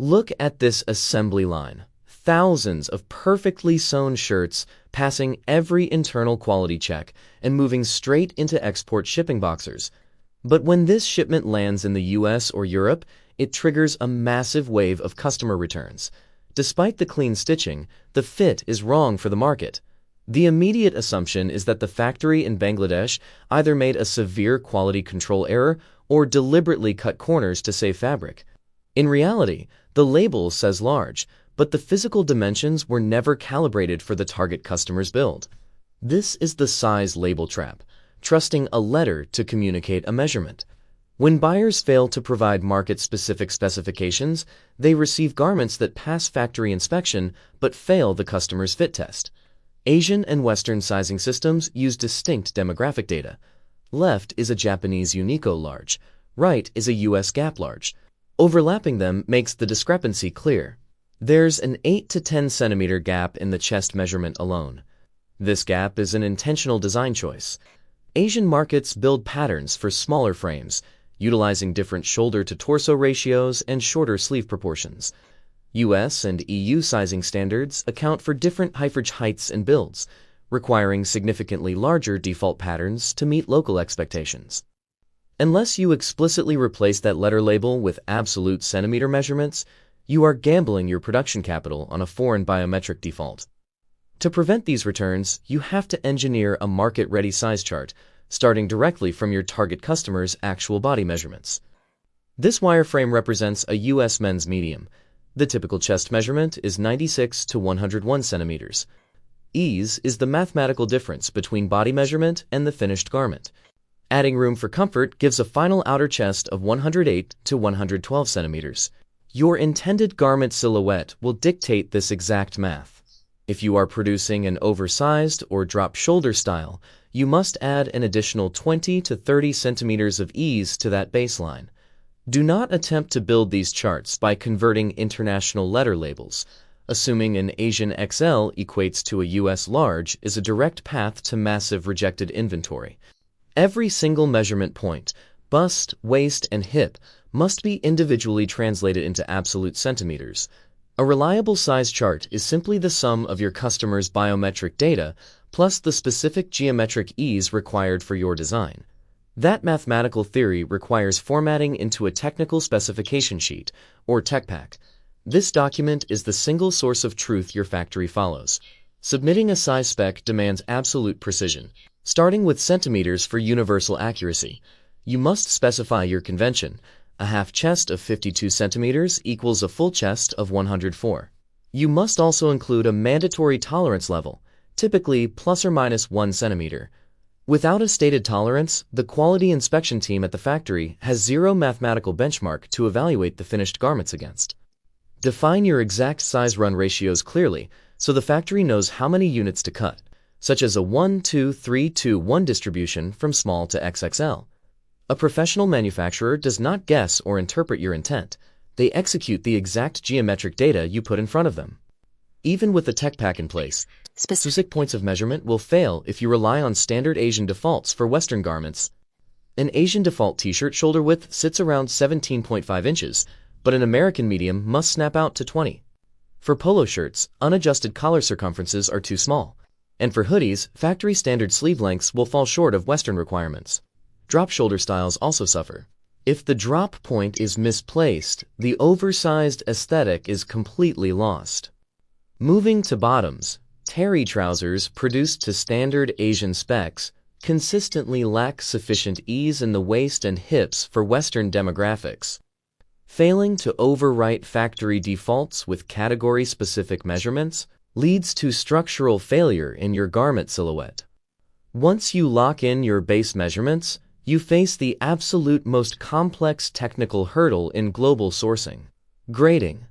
Look at this assembly line. Thousands of perfectly sewn shirts passing every internal quality check and moving straight into export shipping boxers. But when this shipment lands in the US or Europe, it triggers a massive wave of customer returns. Despite the clean stitching, the fit is wrong for the market. The immediate assumption is that the factory in Bangladesh either made a severe quality control error or deliberately cut corners to save fabric. In reality, the label says large, but the physical dimensions were never calibrated for the target customer's build. This is the size label trap, trusting a letter to communicate a measurement. When buyers fail to provide market-specific specifications, they receive garments that pass factory inspection but fail the customer's fit test. Asian and Western sizing systems use distinct demographic data. Left is a Japanese Uniqlo large, right is a US Gap large. Overlapping them makes the discrepancy clear. There's an 8 to 10 centimeter gap in the chest measurement alone. This gap is an intentional design choice. Asian markets build patterns for smaller frames, utilizing different shoulder-to-torso ratios and shorter sleeve proportions. US and EU sizing standards account for different hyperage heights and builds, requiring significantly larger default patterns to meet local expectations. Unless you explicitly replace that letter label with absolute centimeter measurements, you are gambling your production capital on a foreign biometric default. To prevent these returns, you have to engineer a market-ready size chart, starting directly from your target customer's actual body measurements. This wireframe represents a US men's medium. The typical chest measurement is 96 to 101 centimeters. Ease is the mathematical difference between body measurement and the finished garment. Adding room for comfort gives a final outer chest of 108 to 112 centimeters. Your intended garment silhouette will dictate this exact math. If you are producing an oversized or drop shoulder style, you must add an additional 20 to 30 centimeters of ease to that baseline. Do not attempt to build these charts by converting international letter labels. Assuming an Asian XL equates to a US large is a direct path to massive rejected inventory. Every single measurement point, bust, waist, and hip, must be individually translated into absolute centimeters. A reliable size chart is simply the sum of your customer's biometric data plus the specific geometric ease required for your design. That mathematical theory requires formatting into a technical specification sheet, or tech pack. This document is the single source of truth your factory follows. Submitting a size spec demands absolute precision, starting with centimeters for universal accuracy. You must specify your convention. A half chest of 52 centimeters equals a full chest of 104. You must also include a mandatory tolerance level, typically plus or minus 1 centimeter. Without a stated tolerance, the quality inspection team at the factory has zero mathematical benchmark to evaluate the finished garments against. Define your exact size run ratios clearly so the factory knows how many units to cut, such as a 1-2-3-2-1 distribution from small to XXL. A professional manufacturer does not guess or interpret your intent. They execute the exact geometric data you put in front of them. Even with the tech pack in place, specific points of measurement will fail if you rely on standard Asian defaults for Western garments. An Asian default t-shirt shoulder width sits around 17.5 inches, but an American medium must snap out to 20. For polo shirts, unadjusted collar circumferences are too small. And for hoodies, factory standard sleeve lengths will fall short of Western requirements. Drop shoulder styles also suffer. If the drop point is misplaced, the oversized aesthetic is completely lost. Moving to bottoms, terry trousers produced to standard Asian specs consistently lack sufficient ease in the waist and hips for Western demographics. Failing to overwrite factory defaults with category-specific measurements leads to structural failure in your garment silhouette. Once you lock in your base measurements, you face the absolute most complex technical hurdle in global sourcing: grading.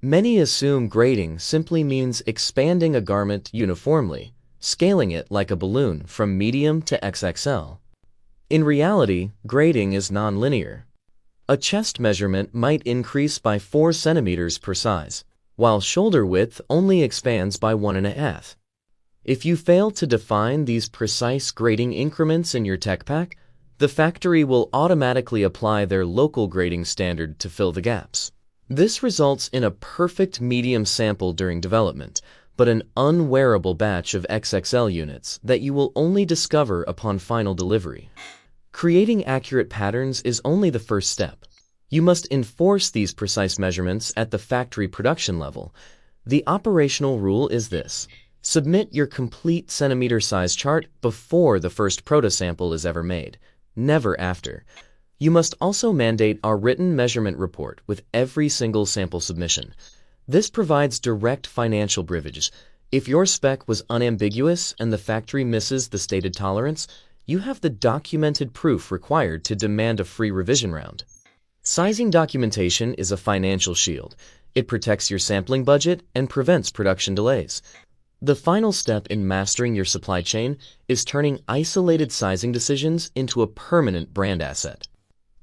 Many assume grading simply means expanding a garment uniformly, scaling it like a balloon from medium to XXL. In reality, grading is nonlinear. A chest measurement might increase by 4 centimeters per size, while shoulder width only expands by 1.5. If you fail to define these precise grading increments in your tech pack, the factory will automatically apply their local grading standard to fill the gaps. This results in a perfect medium sample during development, but an unwearable batch of XXL units that you will only discover upon final delivery. Creating accurate patterns is only the first step. You must enforce these precise measurements at the factory production level. The operational rule is this: submit your complete centimeter size chart before the first protosample is ever made, never after. You must also mandate our written measurement report with every single sample submission. This provides direct financial privilege. If your spec was unambiguous and the factory misses the stated tolerance, you have the documented proof required to demand a free revision round. Sizing documentation is a financial shield. It protects your sampling budget and prevents production delays. The final step in mastering your supply chain is turning isolated sizing decisions into a permanent brand asset.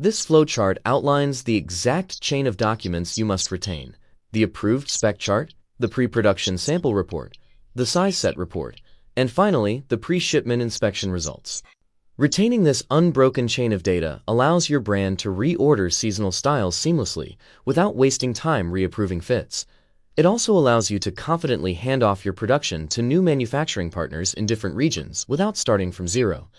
This flowchart outlines the exact chain of documents you must retain: the approved spec chart, the pre-production sample report, the size set report, and finally, the pre-shipment inspection results. Retaining this unbroken chain of data allows your brand to reorder seasonal styles seamlessly without wasting time reapproving fits. It also allows you to confidently hand off your production to new manufacturing partners in different regions without starting from zero.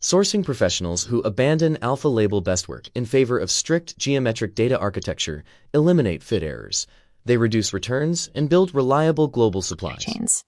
Sourcing professionals who abandon alpha label bestwork in favor of strict geometric data architecture eliminate fit errors. They reduce returns and build reliable global supplies.